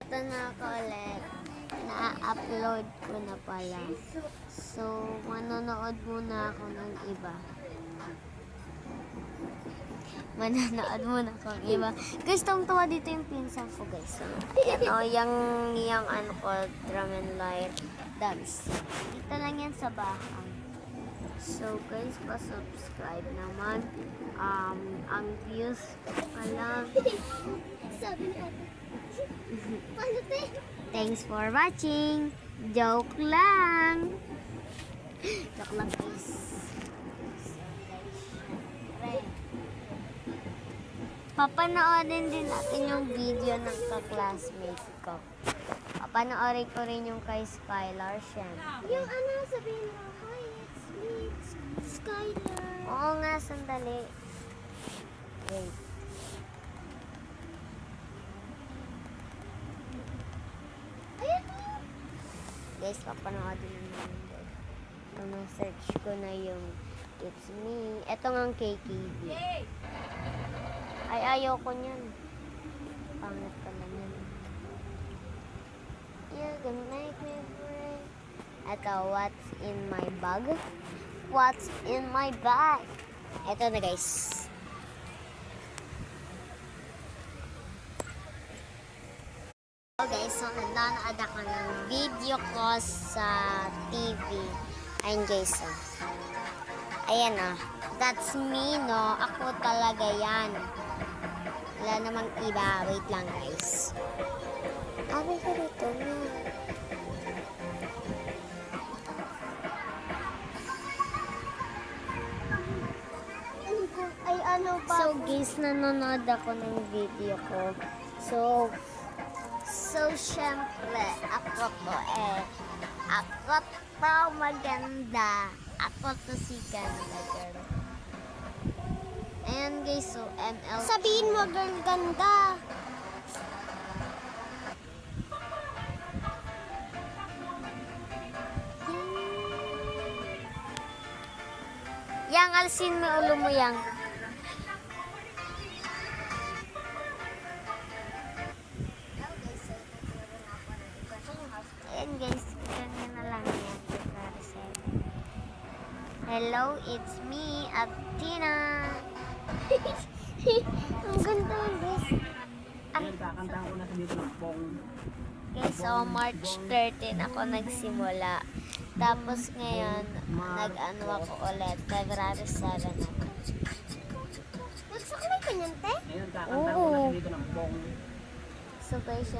Ito na ako ulit. Na-upload ko na pala. So, manonood muna ako ng iba. Manonood muna ako ng iba. Guys, tuwa dito yung pinsan ko, guys. Yan o, yung ano ko, drum and light dance. Dito lang yan sa bahay. So, guys, pa-subscribe naman. Ang views pa lang. Sabi ni ate. Thanks for watching. Joke lang. Joke lang, guys. Papanoorin din natin yung video ng ka-classmate ko. Papanoorin ko rin yung kay Skylar siya. Yung ano, sabihin mo, hi, it's me, it's Skylar. Oo nga, sandali. Wait. Ayan na. Guys, papanoorin naman guys. Nung search ko na yung it's me. Ito nga ang KKB. Ay, ayoko niyan. Pangit ka na yan. You can make me break. Ito, what's in my bag? What's in my bag? Ito na guys. So guys, so nanonood ako ng video ko sa TV. Ayun guys, oh. Ayan oh. That's me, no? Ako talaga yan. Wala namang iba. Wait lang guys. Abi ko dito na. Ay, ano pa? So guys, nanonood ako ng video ko. So syempre, ako to maganda. Ako to si ganda girl. Ayan guys, so ML. Sabihin mo, girl, ganda. Yang alsin mo ulo mo yang. Ayan guys, ganyan na lang yan. Hello, it's me, Abtina. Ang ganda, guys. Ayun, kakantahan ko na sa dito ng pong. Okay, so March 13 ako nagsimula. Tapos ngayon, nag-ano ako ulit, February 7 ako. Nagsakay ka niyan, te? Ayun, kakantahan ko na sa dito ng pong. So guys,